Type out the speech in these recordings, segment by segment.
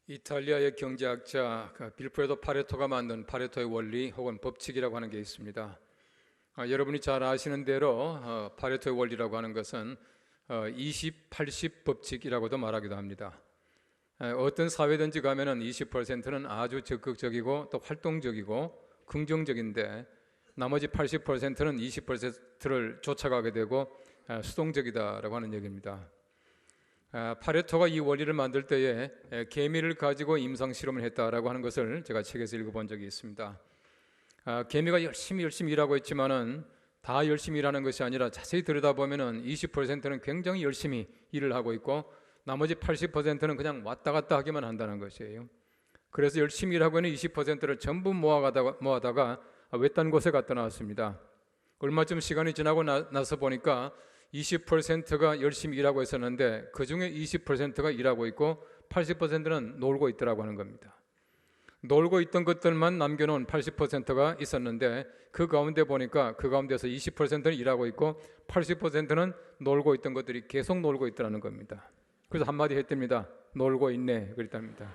이탈리아의 경제학자 빌프레도 파레토가 만든 파레토의 원리 혹은 법칙이라고 하는 게 있습니다. 여러분이 잘 아시는 대로 파레토의 원리라고 하는 것은 20-80 법칙이라고도 말하기도 합니다. 어떤 사회든지 가면은 20%는 아주 적극적이고 또 활동적이고 긍정적인데 나머지 80%는 20%를 쫓아가게 되고 수동적이다라고 하는 얘기입니다. 파레토가 이 원리를 만들 때에 개미를 가지고 임상 실험을 했다라고 하는 것을 제가 책에서 읽어본 적이 있습니다. 개미가 열심히 일하고 있지만은 다 열심히 일하는 것이 아니라 자세히 들여다보면은 20%는 굉장히 열심히 일을 하고 있고 나머지 80%는 그냥 왔다 갔다 하기만 한다는 것이에요. 그래서 열심히 일하고 있는 20%를 전부 모아다가 외딴 곳에 갖다 놨습니다. 얼마쯤 시간이 지나고 나서 보니까 20%가 열심히 일하고 있었는데 그 중에 20%가 일하고 있고 80%는 놀고 있더라고 하는 겁니다. 놀고 있던 것들만 남겨놓은 80%가 있었는데 그 가운데 보니까 그 가운데서 20%는 일하고 있고 80%는 놀고 있던 것들이 계속 놀고 있더라는 겁니다. 그래서 한마디 했답니다. 놀고 있네 그랬답니다.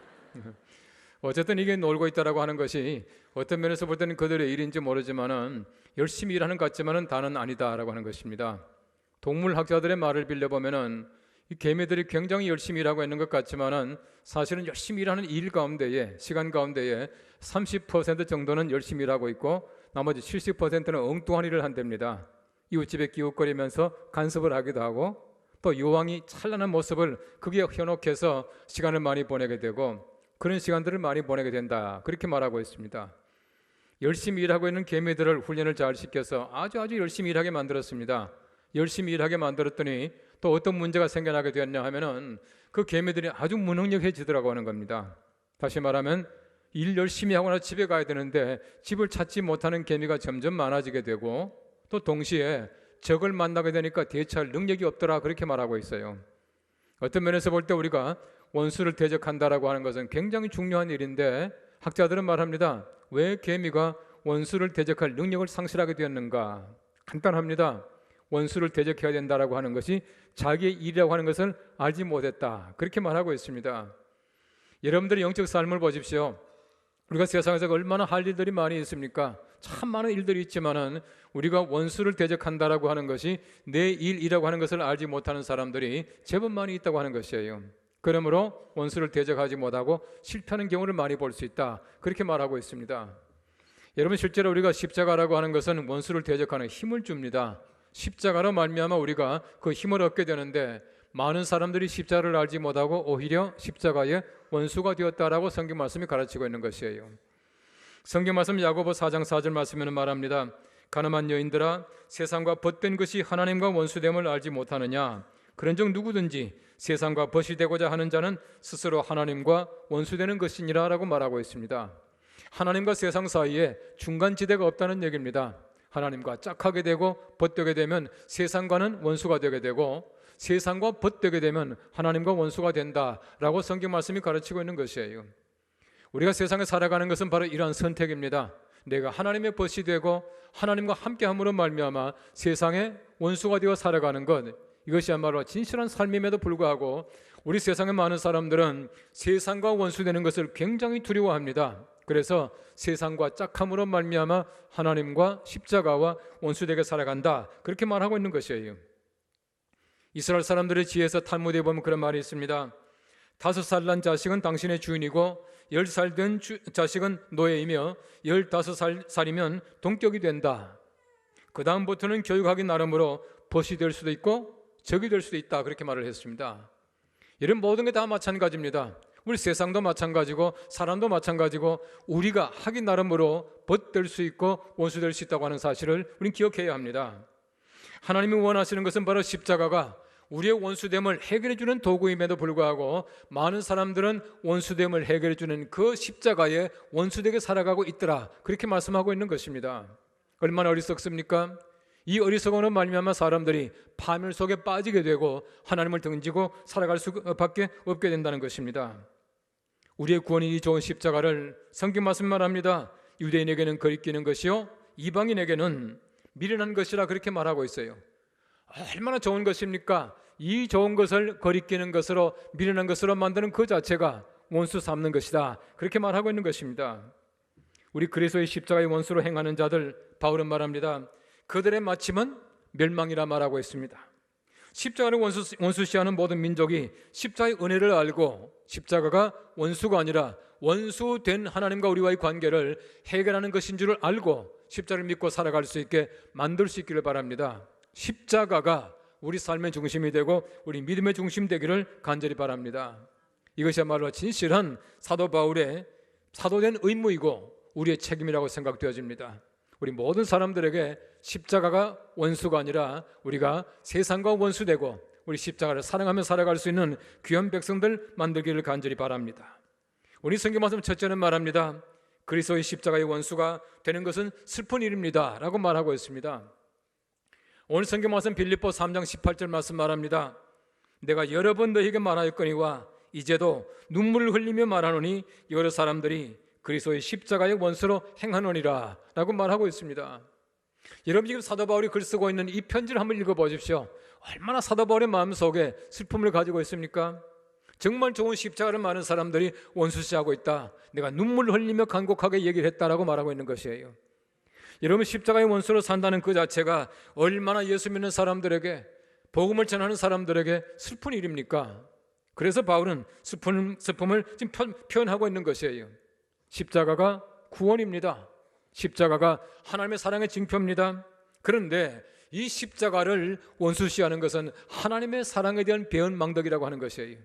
어쨌든 이게 놀고 있다라고 하는 것이 어떤 면에서 볼 때는 그들의 일인지 모르지만은 열심히 일하는 것 같지만은 다는 아니다라고 하는 것입니다. 동물학자들의 말을 빌려보면은 이 개미들이 굉장히 열심히 일하고 있는 것 같지만은 사실은 열심히 일하는 일 가운데에 시간 가운데에 30% 정도는 열심히 일하고 있고 나머지 70%는 엉뚱한 일을 한답니다. 이웃집에 기웃거리면서 간섭을 하기도 하고 또 여왕이 찬란한 모습을 크게 현혹해서 시간을 많이 보내게 되고 그런 시간들을 많이 보내게 된다 그렇게 말하고 있습니다. 열심히 일하고 있는 개미들을 훈련을 잘 시켜서 아주 열심히 일하게 만들었습니다. 열심히 일하게 만들었더니 또 어떤 문제가 생겨나게 되었냐 하면은 그 개미들이 아주 무능력해지더라고 하는 겁니다. 다시 말하면 일 열심히 하거나 집에 가야 되는데 집을 찾지 못하는 개미가 점점 많아지게 되고 또 동시에 적을 만나게 되니까 대처할 능력이 없더라 그렇게 말하고 있어요. 어떤 면에서 볼 때 우리가 원수를 대적한다라고 하는 것은 굉장히 중요한 일인데 학자들은 말합니다. 왜 개미가 원수를 대적할 능력을 상실하게 되었는가? 간단합니다. 원수를 대적해야 된다라고 하는 것이 자기의 일이라고 하는 것을 알지 못했다 그렇게 말하고 있습니다. 여러분들의 영적 삶을 보십시오. 우리가 세상에서 얼마나 할 일들이 많이 있습니까? 참 많은 일들이 있지만은 우리가 원수를 대적한다라고 하는 것이 내 일이라고 하는 것을 알지 못하는 사람들이 제법 많이 있다고 하는 것이에요. 그러므로 원수를 대적하지 못하고 실패하는 경우를 많이 볼 수 있다 그렇게 말하고 있습니다. 여러분 실제로 우리가 십자가라고 하는 것은 원수를 대적하는 힘을 줍니다. 십자가로 말미암아 우리가 그 힘을 얻게 되는데 많은 사람들이 십자가를 알지 못하고 오히려 십자가의 원수가 되었다라고 성경 말씀이 가르치고 있는 것이에요. 성경 말씀 야고보 4장 4절 말씀에는 말합니다. 가늠한 여인들아 세상과 벗된 것이 하나님과 원수됨을 알지 못하느냐. 그런즉 누구든지 세상과 벗이 되고자 하는 자는 스스로 하나님과 원수되는 것이니라 라고 말하고 있습니다. 하나님과 세상 사이에 중간지대가 없다는 얘기입니다. 하나님과 짝하게 되고 벗되게 되면 세상과는 원수가 되게 되고 세상과 벗되게 되면 하나님과 원수가 된다라고 성경 말씀이 가르치고 있는 것이에요. 우리가 세상에 살아가는 것은 바로 이러한 선택입니다. 내가 하나님의 벗이 되고 하나님과 함께함으로 말미암아 세상의 원수가 되어 살아가는 것, 이것이야말로 진실한 삶임에도 불구하고 우리 세상의 많은 사람들은 세상과 원수되는 것을 굉장히 두려워합니다. 그래서 세상과 짝함으로 말미암아 하나님과 십자가와 원수되게 살아간다 그렇게 말하고 있는 것이에요. 이스라엘 사람들의 지혜에서 탈무드에 보면 그런 말이 있습니다. 5살 난 자식은 당신의 주인이고 10살 된 자식은 노예이며 15살이면 동격이 된다. 그 다음부터는 교육하기 나름으로 벗이 될 수도 있고 적이 될 수도 있다 그렇게 말을 했습니다. 이런 모든 게 다 마찬가지입니다. 우리 세상도 마찬가지고 사람도 마찬가지고 우리가 하기 나름으로 벗될 수 있고 원수될 수 있다고 하는 사실을 우리는 기억해야 합니다. 하나님이 원하시는 것은 바로 십자가가 우리의 원수됨을 해결해 주는 도구임에도 불구하고 많은 사람들은 원수됨을 해결해 주는 그 십자가에 원수되게 살아가고 있더라 그렇게 말씀하고 있는 것입니다. 얼마나 어리석습니까? 이 어리석음으로 말미암아 사람들이 파멸 속에 빠지게 되고 하나님을 등지고 살아갈 수밖에 없게 된다는 것입니다. 우리의 구원이 이 좋은 십자가를 성경 말씀 말합니다. 유대인에게는 거리끼는 것이요 이방인에게는 미련한 것이라 그렇게 말하고 있어요. 얼마나 좋은 것입니까? 이 좋은 것을 거리끼는 것으로 미련한 것으로 만드는 그 자체가 원수 삼는 것이다. 그렇게 말하고 있는 것입니다. 우리 그리스도의 십자가의 원수로 행하는 자들, 바울은 말합니다. 그들의 마침은 멸망이라 말하고 있습니다. 십자가를 원수시하는 모든 민족이 십자가의 은혜를 알고 십자가가 원수가 아니라 원수된 하나님과 우리와의 관계를 해결하는 것인 줄을 알고 십자가를 믿고 살아갈 수 있게 만들 수 있기를 바랍니다. 십자가가 우리 삶의 중심이 되고 우리 믿음의 중심 되기를 간절히 바랍니다. 이것이야말로 진실한 사도 바울의 사도된 의무이고 우리의 책임이라고 생각되어집니다. 우리 모든 사람들에게 십자가가 원수가 아니라 우리가 세상과 원수되고 우리 십자가를 사랑하며 살아갈 수 있는 귀한 백성들 만들기를 간절히 바랍니다. 우리 성경 말씀 첫째는 말합니다. 그리스도의 십자가의 원수가 되는 것은 슬픈 일입니다 라고 말하고 있습니다. 오늘 성경 말씀 빌립보 3장 18절 말씀 말합니다. 내가 여러 번 너희에게 말하였거니와 이제도 눈물을 흘리며 말하노니 여러 사람들이 그리스도의 십자가의 원수로 행하노니라 라고 말하고 있습니다. 여러분 지금 사도 바울이 글 쓰고 있는 이 편지를 한번 읽어보십시오. 얼마나 사도 바울의 마음속에 슬픔을 가지고 있습니까? 정말 좋은 십자가를 많은 사람들이 원수시하고 있다. 내가 눈물을 흘리며 간곡하게 얘기를 했다라고 말하고 있는 것이에요. 여러분 십자가의 원수로 산다는 그 자체가 얼마나 예수 믿는 사람들에게 복음을 전하는 사람들에게 슬픈 일입니까? 그래서 바울은 슬픔을 지금 표현하고 있는 것이에요. 십자가가 구원입니다. 십자가가 하나님의 사랑의 징표입니다. 그런데 이 십자가를 원수시하는 것은 하나님의 사랑에 대한 배은망덕이라고 하는 것이에요.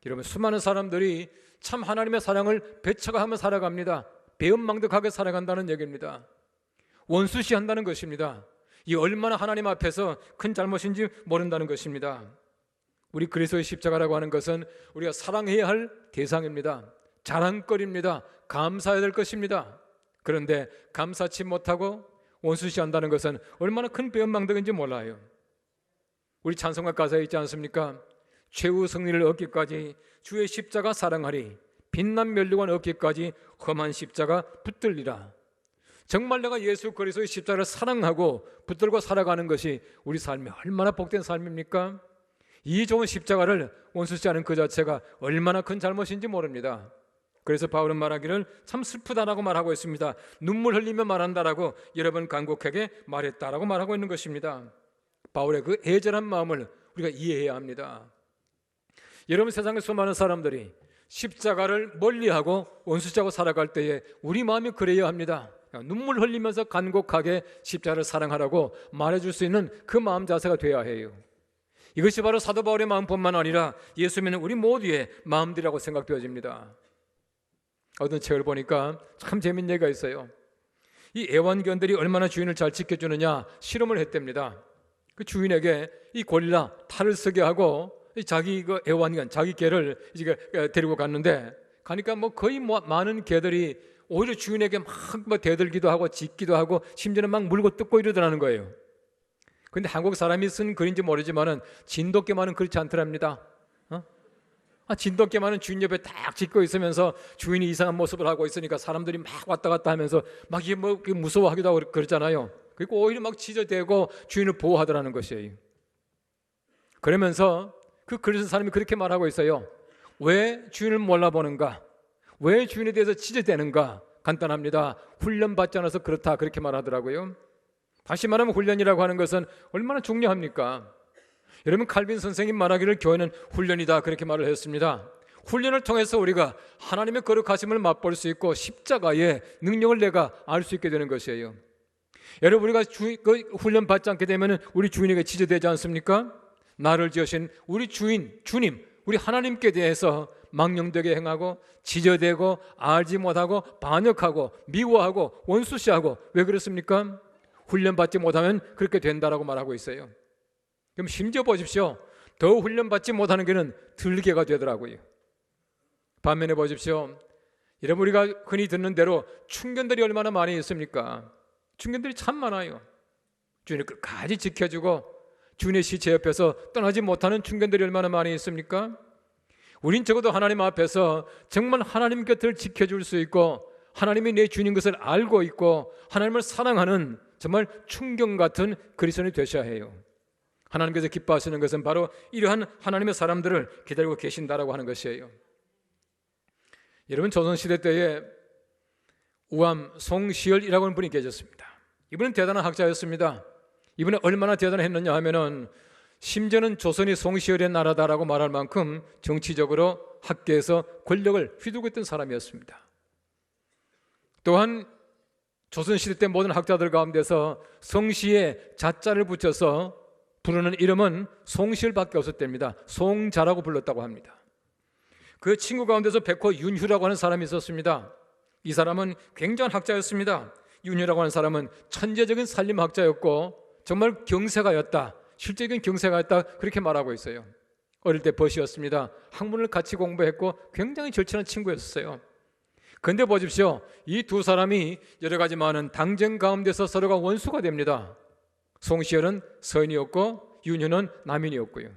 여러분 수많은 사람들이 참 하나님의 사랑을 배척하며 살아갑니다. 배은망덕하게 살아간다는 얘기입니다. 원수시한다는 것입니다. 이 얼마나 하나님 앞에서 큰 잘못인지 모른다는 것입니다. 우리 그리스도의 십자가라고 하는 것은 우리가 사랑해야 할 대상입니다. 자랑거리입니다. 감사해야 될 것입니다. 그런데 감사치 못하고 원수시한다는 것은 얼마나 큰 배은망덕인지 몰라요. 우리 찬송가 가사에 있지 않습니까? 최후 승리를 얻기까지 주의 십자가 사랑하리 빛난 면류관 얻기까지 험한 십자가 붙들리라. 정말 내가 예수 그리스도의 십자가를 사랑하고 붙들고 살아가는 것이 우리 삶이 얼마나 복된 삶입니까? 이 좋은 십자가를 원수시하는 그 자체가 얼마나 큰 잘못인지 모릅니다. 그래서 바울은 말하기를 참 슬프다라고 말하고 있습니다. 눈물 흘리며 말한다라고 여러 번 간곡하게 말했다라고 말하고 있는 것입니다. 바울의 그 애절한 마음을 우리가 이해해야 합니다. 여러분 세상의 수많은 사람들이 십자가를 멀리하고 원수시하고 살아갈 때에 우리 마음이 그래야 합니다. 눈물 흘리면서 간곡하게 십자가를 사랑하라고 말해줄 수 있는 그 마음 자세가 되어야 해요. 이것이 바로 사도 바울의 마음뿐만 아니라 예수 믿는 우리 모두의 마음들이라고 생각되어집니다. 어떤 책을 보니까 참 재밌는 얘기가 있어요. 이 애완견들이 얼마나 주인을 잘 지켜주느냐 실험을 했답니다. 그 주인에게 이 고릴라 탈을 쓰게 하고 자기 그 애완견, 자기 개를 이제 데리고 갔는데 가니까 거의 많은 개들이 오히려 주인에게 막 대들기도 하고 짖기도 하고 심지어는 막 물고 뜯고 이러더라는 거예요. 근데 한국 사람이 쓴 글인지 모르지만은 진돗개만은 그렇지 않더랍니다. 진돗개만은 주인 옆에 딱 짖고 있으면서 주인이 이상한 모습을 하고 있으니까 사람들이 막 왔다 갔다 하면서 막 이게 무서워하기도 하고 그러잖아요. 그리고 오히려 막 짖어대고 주인을 보호하더라는 것이에요. 그러면서 그 글을 쓴 사람이 그렇게 말하고 있어요. 왜 주인을 몰라보는가? 왜 주인에 대해서 짖어대는가? 간단합니다. 훈련받지 않아서 그렇다 그렇게 말하더라고요. 다시 말하면 훈련이라고 하는 것은 얼마나 중요합니까? 여러분 칼빈 선생님 말하기를 교회는 훈련이다 그렇게 말을 했습니다. 훈련을 통해서 우리가 하나님의 거룩하심을 맛볼 수 있고 십자가의 능력을 내가 알 수 있게 되는 것이에요. 여러분 우리가 훈련 받지 않게 되면 우리 주인에게 짖어대지 않습니까? 나를 지으신 우리 주인, 주님, 우리 하나님께 대해서 망령되게 행하고 짖어대고 알지 못하고 반역하고 미워하고 원수시하고 왜 그렇습니까? 훈련받지 못하면 그렇게 된다라고 말하고 있어요. 그럼 심지어 보십시오. 더 훈련받지 못하는 게는 들개가 되더라고요. 반면에 보십시오. 여러분 우리가 흔히 듣는 대로 충견들이 얼마나 많이 있습니까? 충견들이 참 많아요. 주인을 끝까지 지켜주고 주인의 시체 옆에서 떠나지 못하는 충견들이 얼마나 많이 있습니까? 우린 적어도 하나님 앞에서 정말 하나님 곁을 지켜줄 수 있고 하나님이 내 주인인 것을 알고 있고 하나님을 사랑하는 정말 충견 같은 그리스도인이 되셔야 해요. 하나님께서 기뻐하시는 것은 바로 이러한 하나님의 사람들을 기다리고 계신다라고 하는 것이에요. 여러분, 조선시대 때에 우암 송시열이라고 하는 분이 계셨습니다. 이분은 대단한 학자였습니다. 이분이 얼마나 대단했느냐 하면은 심지어는 조선이 송시열의 나라다라고 말할 만큼 정치적으로 학계에서 권력을 휘두르고 있던 사람이었습니다. 또한 조선시대 때 모든 학자들 가운데서 성시에 자자를 붙여서 부르는 이름은 송시열밖에 없었답니다. 송자라고 불렀다고 합니다. 그 친구 가운데서 백호 윤휴라고 하는 사람이 있었습니다. 이 사람은 굉장한 학자였습니다. 윤휴라고 하는 사람은 천재적인 산림학자였고 정말 경세가였다, 실제적인 경세가였다, 그렇게 말하고 있어요. 어릴 때 벗이었습니다. 학문을 같이 공부했고 굉장히 절친한 친구였어요. 그런데 보십시오, 이 두 사람이 여러 가지 많은 당정 가운데서 서로가 원수가 됩니다. 송시열은 서인이었고 윤휴는 남인이었고요.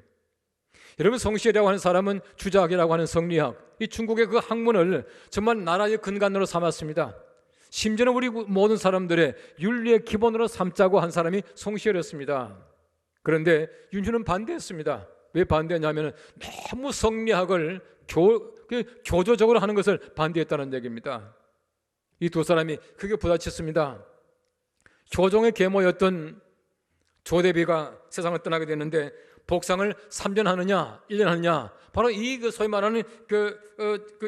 여러분, 송시열이라고 하는 사람은 주자학이라고 하는 성리학, 이 중국의 그 학문을 정말 나라의 근간으로 삼았습니다. 심지어는 우리 모든 사람들의 윤리의 기본으로 삼자고 한 사람이 송시열이었습니다. 그런데 윤휴는 반대했습니다. 왜 반대했냐면 너무 성리학을 교조적으로 하는 것을 반대했다는 얘기입니다. 이 두 사람이 크게 부딪혔습니다. 조종의 계모였던 조대비가 세상을 떠나게 됐는데 복상을 3년 하느냐 1년 하느냐, 바로 이 소위 말하는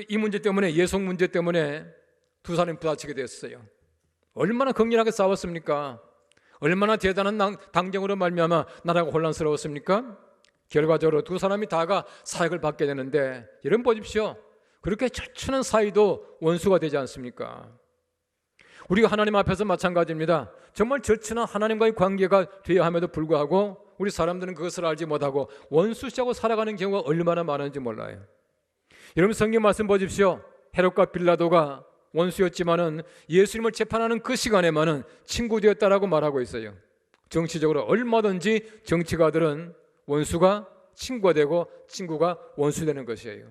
이 문제 때문에, 예속 문제 때문에 두 사람이 부딪히게 됐어요. 얼마나 극렬하게 싸웠습니까? 얼마나 대단한 당정으로 말미암아 나라가 혼란스러웠습니까? 결과적으로 두 사람이 다가 사역을 받게 되는데, 여러분 보십시오, 그렇게 절친한 사이도 원수가 되지 않습니까? 우리가 하나님 앞에서 마찬가지입니다. 정말 절친한 하나님과의 관계가 되어야 함에도 불구하고 우리 사람들은 그것을 알지 못하고 원수시하고 살아가는 경우가 얼마나 많은지 몰라요. 여러분, 성경 말씀 보십시오. 헤롯과 빌라도가 원수였지만은 예수님을 재판하는 그 시간에만은 친구 되었다라고 말하고 있어요. 정치적으로 얼마든지 정치가들은 원수가 친구가 되고 친구가 원수 되는 것이에요.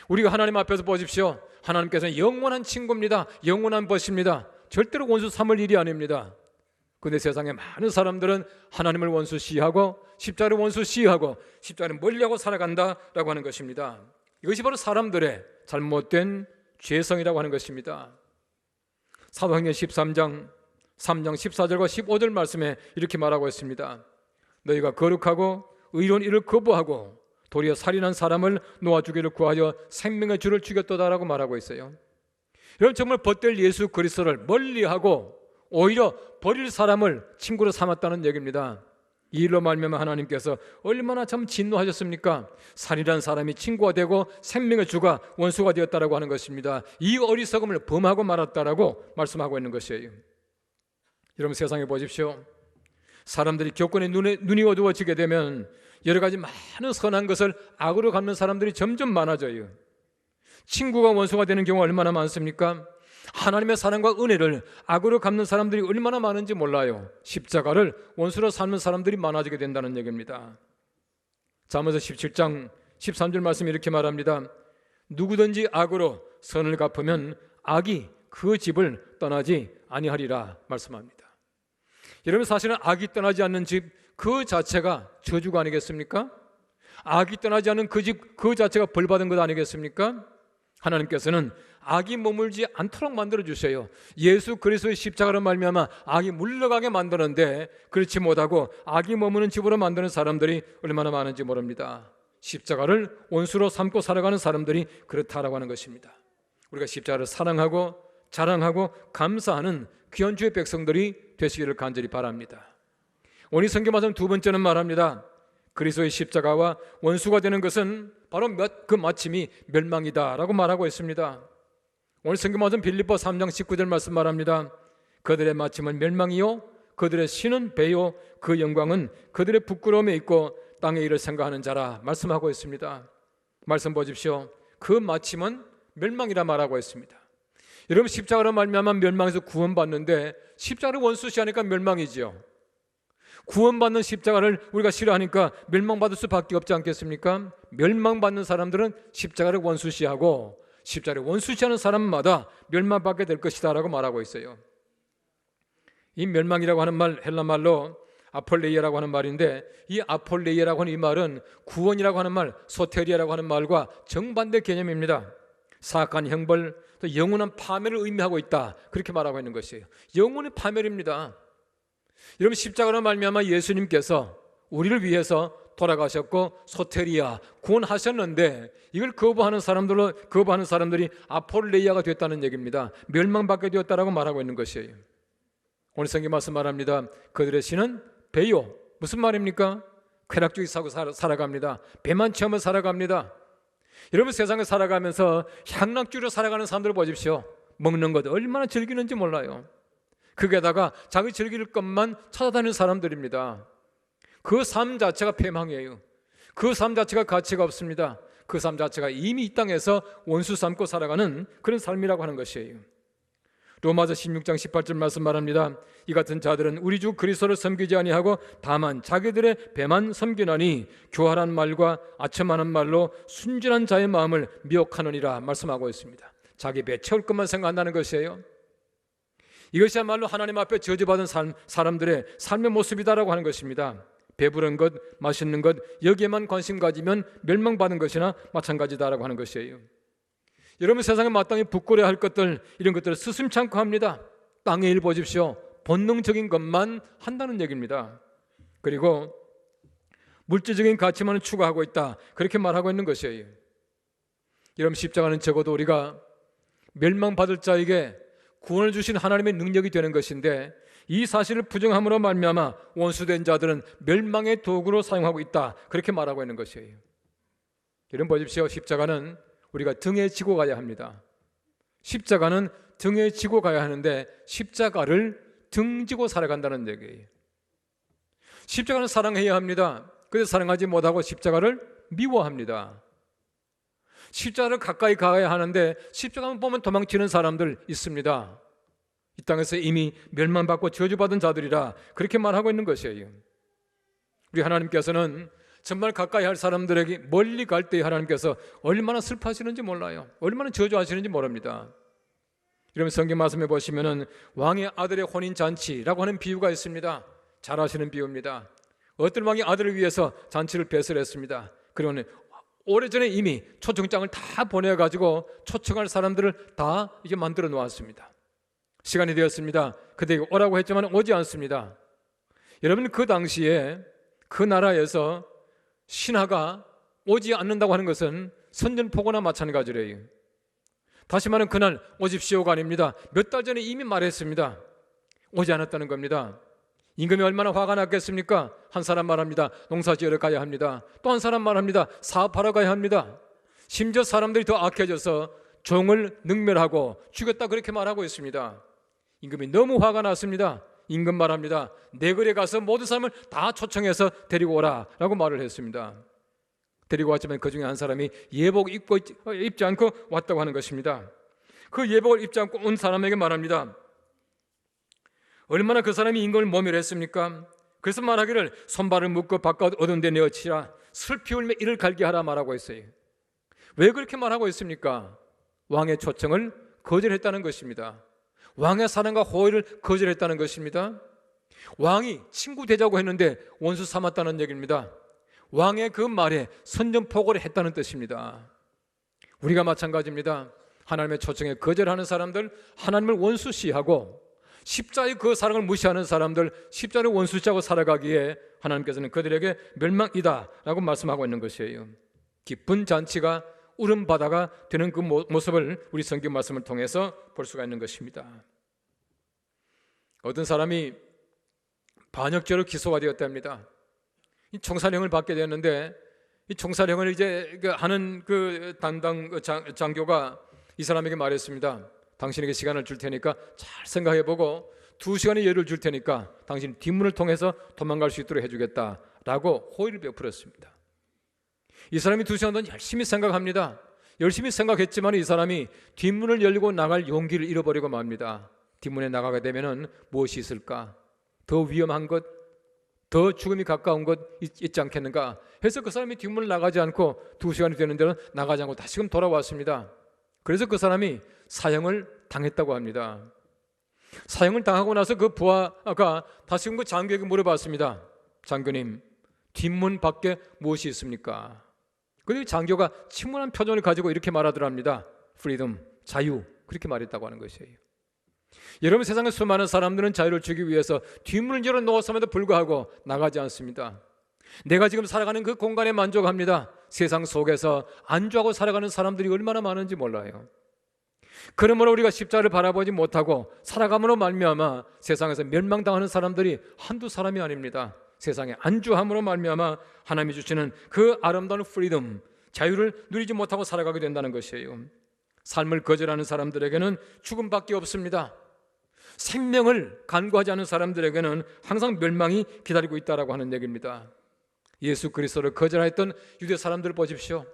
우리가 하나님 앞에서 보십시오. 하나님께서는 영원한 친구입니다. 영원한 벗입니다. 절대로 원수 삼을 일이 아닙니다. 그런데 세상에 많은 사람들은 하나님을 원수 시하고 십자가를 원수 시하고 십자가를 멀리하고 살아간다라고 하는 것입니다. 이것이 바로 사람들의 잘못된 죄성이라고 하는 것입니다. 사도행전 13장 3장 14절과 15절 말씀에 이렇게 말하고 있습니다. 너희가 거룩하고 의로운 일을 거부하고 도리어 살인한 사람을 놓아주기를 구하여 생명의 주를 죽였도다라고 말하고 있어요. 여러분, 정말 벗될 예수 그리스도를 멀리하고 오히려 버릴 사람을 친구로 삼았다는 얘기입니다. 이 일로 말미암아 하나님께서 얼마나 참 진노하셨습니까? 살인한 사람이 친구가 되고 생명의 주가 원수가 되었다라고 하는 것입니다. 이 어리석음을 범하고 말았다라고 말씀하고 있는 것이에요. 여러분, 세상에 보십시오. 사람들이 교권에 눈이 어두워지게 되면 여러 가지 많은 선한 것을 악으로 갚는 사람들이 점점 많아져요. 친구가 원수가 되는 경우가 얼마나 많습니까? 하나님의 사랑과 은혜를 악으로 갚는 사람들이 얼마나 많은지 몰라요. 십자가를 원수로 삼는 사람들이 많아지게 된다는 얘기입니다. 잠언서 17장 13절 말씀이 이렇게 말합니다. 누구든지 악으로 선을 갚으면 악이 그 집을 떠나지 아니하리라 말씀합니다. 여러분, 사실은 악이 떠나지 않는 집 그 자체가 저주가 아니겠습니까? 악이 떠나지 않는 그 집 그 자체가 벌받은 것 아니겠습니까? 하나님께서는 악이 머물지 않도록 만들어 주셔요. 예수 그리스도의 십자가로 말미암아 악이 물러가게 만드는데 그렇지 못하고 악이 머무는 집으로 만드는 사람들이 얼마나 많은지 모릅니다. 십자가를 원수로 삼고 살아가는 사람들이 그렇다라고 하는 것입니다. 우리가 십자가를 사랑하고 자랑하고 감사하는 귀한 주의 백성들이 되시기를 간절히 바랍니다. 오늘 성경 말씀 두 번째는 말합니다. 그리스도의 십자가와 원수가 되는 것은 바로 그 마침이 멸망이다라고 말하고 있습니다. 오늘 성경 말씀 빌립보 3장 19절 말씀 말합니다. 그들의 마침은 멸망이요 그들의 신은 배요 그 영광은 그들의 부끄러움에 있고 땅의 일을 생각하는 자라 말씀하고 있습니다. 말씀 보십시오. 그 마침은 멸망이라 말하고 있습니다. 여러분, 십자가로 말미암아 멸망에서 구원받는데 십자가를 원수시하니까 멸망이지요. 구원받는 십자가를 우리가 싫어하니까 멸망받을 수밖에 없지 않겠습니까? 멸망받는 사람들은 십자가를 원수시하고 십자가를 원수시하는 사람마다 멸망받게 될 것이다 라고 말하고 있어요. 이 멸망이라고 하는 말, 헬라말로 아폴레이아라고 하는 말인데, 이 아폴레이아라고 하는 이 말은 구원이라고 하는 말, 소테리아라고 하는 말과 정반대 개념입니다. 사악한 형벌, 또 영원한 파멸을 의미하고 있다, 그렇게 말하고 있는 것이에요. 영원의 파멸입니다. 여러분, 십자가로 말미암아 예수님께서 우리를 위해서 돌아가셨고 소테리아 구원하셨는데, 이걸 거부하는 사람들이 아폴레이아가 됐다는 얘기입니다. 멸망받게 되었다라고 말하고 있는 것이에요. 오늘 성경 말씀 말합니다. 그들의 신은 배요. 무슨 말입니까? 쾌락주의 사고 살아갑니다. 배만 채우며 살아갑니다. 여러분, 세상에 살아가면서 향락주의로 살아가는 사람들 보십시오. 먹는 것 얼마나 즐기는지 몰라요. 거기에다가 자기 즐길 것만 찾아다니는 사람들입니다. 그 삶 자체가 패망이에요. 그 삶 자체가 가치가 없습니다. 그 삶 자체가 이미 이 땅에서 원수 삼고 살아가는 그런 삶이라고 하는 것이에요. 로마서 16장 18절 말씀 말합니다. 이 같은 자들은 우리 주 그리스도를 섬기지 아니하고 다만 자기들의 배만 섬기나니 교활한 말과 아첨하는 말로 순진한 자의 마음을 미혹하느니라 말씀하고 있습니다. 자기 배 채울 것만 생각한다는 것이에요. 이것이야말로 하나님 앞에 저주받은 사람들의 삶의 모습이다라고 하는 것입니다. 배부른 것, 맛있는 것, 여기에만 관심 가지면 멸망받는 것이나 마찬가지다라고 하는 것이에요. 여러분, 세상에 마땅히 부끄러워야 할 것들, 이런 것들을 스슴치 않고 합니다. 땅의 일 보십시오. 본능적인 것만 한다는 얘기입니다. 그리고 물질적인 가치만을 추구하고 있다, 그렇게 말하고 있는 것이에요. 여러분, 십자가는 적어도 우리가 멸망받을 자에게 구원을 주신 하나님의 능력이 되는 것인데, 이 사실을 부정함으로 말미암아 원수된 자들은 멸망의 도구로 사용하고 있다, 그렇게 말하고 있는 것이에요. 여러분 보십시오. 십자가는 우리가 등에 지고 가야 합니다. 십자가는 등에 지고 가야 하는데 십자가를 등지고 살아간다는 얘기예요. 십자가는 사랑해야 합니다. 그래서 사랑하지 못하고 십자가를 미워합니다. 십자가를 가까이 가야 하는데 십자가만 보면 도망치는 사람들 있습니다. 이 땅에서 이미 멸망받고 저주받은 자들이라 그렇게 말하고 있는 것이에요. 우리 하나님께서는 정말 가까이 할 사람들에게 멀리 갈 때 하나님께서 얼마나 슬퍼하시는지 몰라요. 얼마나 저주하시는지 모릅니다. 여러분, 성경 말씀해 보시면은 왕의 아들의 혼인잔치라고 하는 비유가 있습니다. 잘 아시는 비유입니다. 어떤 왕이 아들을 위해서 잔치를 배설했습니다. 그러면 오래전에 이미 초청장을 다 보내가지고 초청할 사람들을 다 이제 만들어 놓았습니다. 시간이 되었습니다. 그들에게 오라고 했지만 오지 않습니다. 여러분, 그 당시에 그 나라에서 신하가 오지 않는다고 하는 것은 선전포고나 마찬가지래요. 다시 말하면 그날 오십시오가 아닙니다. 몇 달 전에 이미 말했습니다. 오지 않았다는 겁니다. 임금이 얼마나 화가 났겠습니까? 한 사람 말합니다. 농사 지으러 가야 합니다. 또 한 사람 말합니다. 사업하러 가야 합니다. 심지어 사람들이 더 악해져서 종을 능멸하고 죽였다, 그렇게 말하고 있습니다. 임금이 너무 화가 났습니다. 임금 말합니다. 내 거리에 가서 모든 사람을 다 초청해서 데리고 오라 라고 말을 했습니다. 데리고 왔지만 그 중에 한 사람이 예복 입지 않고 왔다고 하는 것입니다. 그 예복을 입지 않고 온 사람에게 말합니다. 얼마나 그 사람이 임금을 모멸했습니까? 그래서 말하기를 손발을 묶고 바깥 어두운 데 내어치라, 슬피 울며 이를 갈게 하라 말하고 있어요. 왜 그렇게 말하고 있습니까? 왕의 초청을 거절했다는 것입니다. 왕의 사랑과 호의를 거절했다는 것입니다. 왕이 친구 되자고 했는데 원수 삼았다는 얘기입니다. 왕의 그 말에 선전포고를 했다는 뜻입니다. 우리가 마찬가지입니다. 하나님의 초청에 거절하는 사람들, 하나님을 원수시하고 십자의 그 사랑을 무시하는 사람들, 십자를 원수시하고 살아가기에 하나님께서는 그들에게 멸망이다 라고 말씀하고 있는 것이에요. 기쁜 잔치가 울음 바다가 되는 그 모습을 우리 성경 말씀을 통해서 볼 수가 있는 것입니다. 어떤 사람이 반역죄로 기소가 되었답니다. 이 총살형을 받게 되었는데, 이 총살형을 이제 하는 그 담당 장교가 이 사람에게 말했습니다. 당신에게 시간을 줄 테니까 잘 생각해보고 2시간의 여유를 줄 테니까 당신 뒷문을 통해서 도망갈 수 있도록 해주겠다라고 호의를 베풀었습니다. 이 사람이 2시간 동안 열심히 생각합니다. 열심히 생각했지만 이 사람이 뒷문을 열고 나갈 용기를 잃어버리고 맙니다. 뒷문에 나가게 되면 무엇이 있을까? 더 위험한 것, 더 죽음이 가까운 것 있지 않겠는가 해서 그 사람이 뒷문을 나가지 않고 2시간이 되는 데는 나가지 않고 다시금 돌아왔습니다. 그래서 그 사람이 사형을 당했다고 합니다. 사형을 당하고 나서 그 부하가 다시금 그 장교에게 물어봤습니다. 장교님, 뒷문 밖에 무엇이 있습니까? 그리고 장교가 침울한 표정을 가지고 이렇게 말하더랍니다. freedom, 자유, 그렇게 말했다고 하는 것이에요. 여러분, 세상의 수많은 사람들은 자유를 주기 위해서 뒷문을 열어 놓았음에도 불구하고 나가지 않습니다. 내가 지금 살아가는 그 공간에 만족합니다. 세상 속에서 안주하고 살아가는 사람들이 얼마나 많은지 몰라요. 그러므로 우리가 십자가를 바라보지 못하고 살아감으로 말미암아 세상에서 멸망당하는 사람들이 한두 사람이 아닙니다. 세상에 안주함으로 말미암아 하나님이 주시는 그 아름다운 프리덤, 자유를 누리지 못하고 살아가게 된다는 것이에요. 삶을 거절하는 사람들에게는 죽음밖에 없습니다. 생명을 간구하지 않는 사람들에게는 항상 멸망이 기다리고 있다라고 하는 얘기입니다. 예수 그리스도를 거절했던 유대 사람들을 보십시오.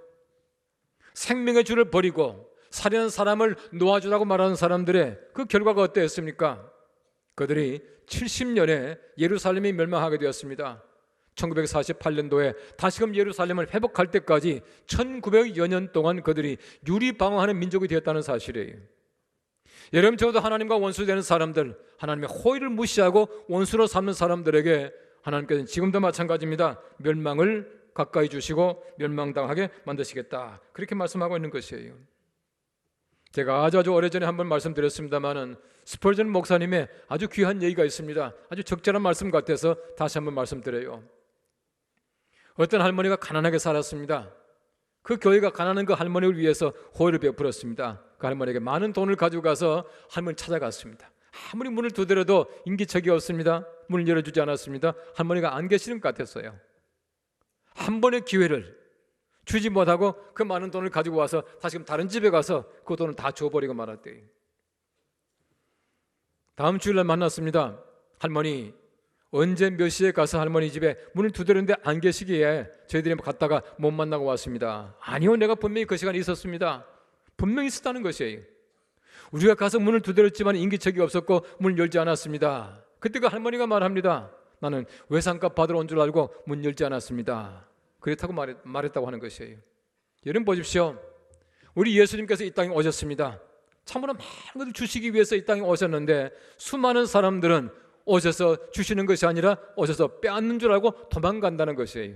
생명의 주를 버리고 살인한 사람을 놓아주라고 말하는 사람들의 그 결과가 어땠습니까? 그들이 70년에 예루살렘이 멸망하게 되었습니다. 1948년도에 다시금 예루살렘을 회복할 때까지 1900여 년 동안 그들이 유리방어하는 민족이 되었다는 사실이에요. 여러분, 저도 하나님과 원수되는 사람들, 하나님의 호의를 무시하고 원수로 삼는 사람들에게 하나님께서는 지금도 마찬가지입니다. 멸망을 가까이 주시고 멸망당하게 만드시겠다, 그렇게 말씀하고 있는 것이에요. 제가 아주 오래전에 한번 말씀드렸습니다마는 스펄전 목사님의 아주 귀한 얘기가 있습니다. 아주 적절한 말씀 같아서 다시 한번 말씀드려요. 어떤 할머니가 가난하게 살았습니다. 그 교회가 가난한 그 할머니를 위해서 호의를 베풀었습니다. 그 할머니에게 많은 돈을 가지고 가서 할머니를 찾아갔습니다. 아무리 문을 두드려도 인기척이 없습니다. 문을 열어주지 않았습니다. 할머니가 안 계시는 것 같았어요. 한 번의 기회를 주지 못하고 그 많은 돈을 가지고 와서 다시금 다른 집에 가서 그 돈을 다 줘버리고 말았대요. 다음 주일날 만났습니다. 할머니, 언제 몇 시에 가서 할머니 집에 문을 두드렸는데 안 계시기에 저희들이 갔다가 못 만나고 왔습니다. 아니요, 내가 분명히 그 시간에 있었습니다. 분명히 있었다는 것이에요. 우리가 가서 문을 두드렸지만 인기척이 없었고 문을 열지 않았습니다. 그때 그 할머니가 말합니다. 나는 외상값 받으러 온 줄 알고 문 열지 않았습니다. 그렇다고 말했다고 하는 것이에요. 여러분 보십시오. 우리 예수님께서 이 땅에 오셨습니다. 참으로 많은 것을 주시기 위해서 이 땅에 오셨는데 수많은 사람들은 오셔서 주시는 것이 아니라 오셔서 빼앗는 줄 알고 도망간다는 것이에요.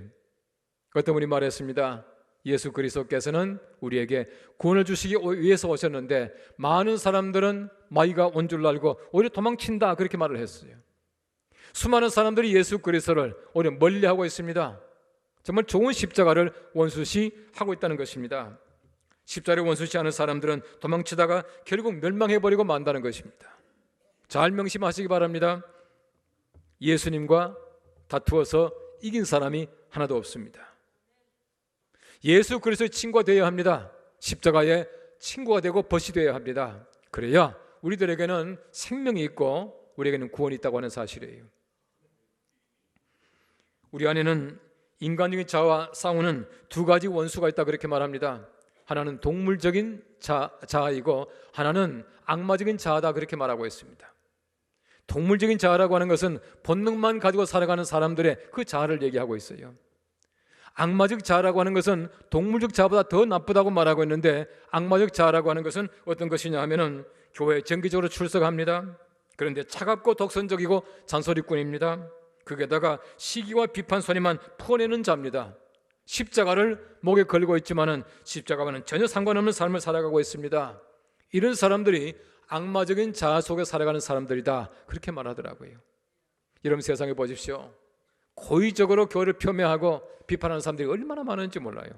어떤 분이 말했습니다. 예수 그리스도께서는 우리에게 구원을 주시기 위해서 오셨는데 많은 사람들은 마귀가 온 줄 알고 오히려 도망친다, 그렇게 말을 했어요. 수많은 사람들이 예수 그리스도를 오히려 멀리하고 있습니다. 정말 좋은 십자가를 원수시하고 있다는 것입니다. 십자가를 원수시하는 사람들은 도망치다가 결국 멸망해버리고 만다는 것입니다. 잘 명심하시기 바랍니다. 예수님과 다투어서 이긴 사람이 하나도 없습니다. 예수 그리스도의 친구가 되어야 합니다. 십자가의 친구가 되고 벗이 되어야 합니다. 그래야 우리들에게는 생명이 있고 우리에게는 구원이 있다고 하는 사실이에요. 우리 안에는 인간적인 자아와 싸우는 두 가지 원수가 있다, 그렇게 말합니다. 하나는 동물적인 자아이고 하나는 악마적인 자아다, 그렇게 말하고 있습니다. 동물적인 자아라고 하는 것은 본능만 가지고 살아가는 사람들의 그 자아를 얘기하고 있어요. 악마적 자아라고 하는 것은 동물적 자아보다 더 나쁘다고 말하고 있는데, 악마적 자아라고 하는 것은 어떤 것이냐 하면은 교회에 정기적으로 출석합니다. 그런데 차갑고 독선적이고 잔소리꾼입니다. 거기에다가 시기와 비판 소리만 퍼내는 자입니다. 십자가를 목에 걸고 있지만은 십자가와는 전혀 상관없는 삶을 살아가고 있습니다. 이런 사람들이 악마적인 자아 속에 살아가는 사람들이다, 그렇게 말하더라고요. 여러분, 세상에 보십시오. 고의적으로 교회를 폄훼하고 비판하는 사람들이 얼마나 많은지 몰라요.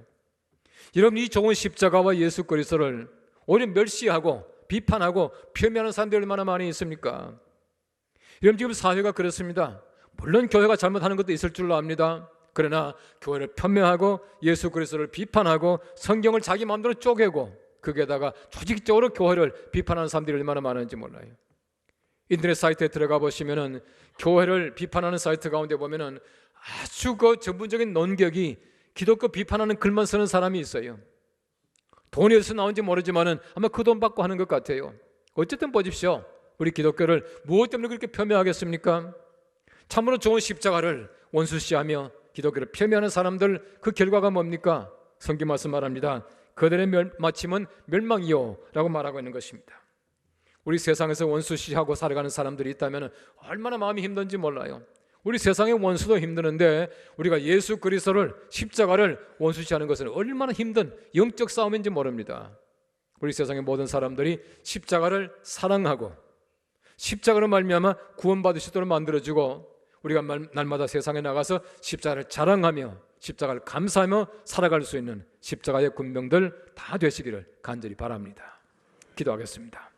여러분, 이 좋은 십자가와 예수 그리스도를 오히려 멸시하고 비판하고 폄훼하는 사람들이 얼마나 많이 있습니까? 여러분, 지금 사회가 그렇습니다. 물론 교회가 잘못하는 것도 있을 줄로 압니다. 그러나 교회를 폄훼하고 예수 그리스도를 비판하고 성경을 자기 마음대로 쪼개고 거기에다가 조직적으로 교회를 비판하는 사람들이 얼마나 많은지 몰라요. 인터넷 사이트에 들어가 보시면은 교회를 비판하는 사이트 가운데 보면은 아주 그 전문적인 논격이 기독교 비판하는 글만 쓰는 사람이 있어요. 돈이 어디서 나온지 모르지만은 아마 그 돈 받고 하는 것 같아요. 어쨌든 보십시오. 우리 기독교를 무엇 때문에 그렇게 폄훼하겠습니까? 참으로 좋은 십자가를 원수시하며 기독교를 폄훼하는 사람들, 그 결과가 뭡니까? 성경 말씀 말합니다. 그들의 마침은 멸망이요 라고 말하고 있는 것입니다. 우리 세상에서 원수시하고 살아가는 사람들이 있다면 얼마나 마음이 힘든지 몰라요. 우리 세상의 원수도 힘드는데 우리가 예수 그리스도를, 십자가를 원수시하는 것은 얼마나 힘든 영적 싸움인지 모릅니다. 우리 세상의 모든 사람들이 십자가를 사랑하고 십자가로 말미암아 구원받을 수 있도록 만들어주고 우리가 날마다 세상에 나가서 십자가를 자랑하며 십자가를 감사하며 살아갈 수 있는 십자가의 군병들 다 되시기를 간절히 바랍니다. 기도하겠습니다.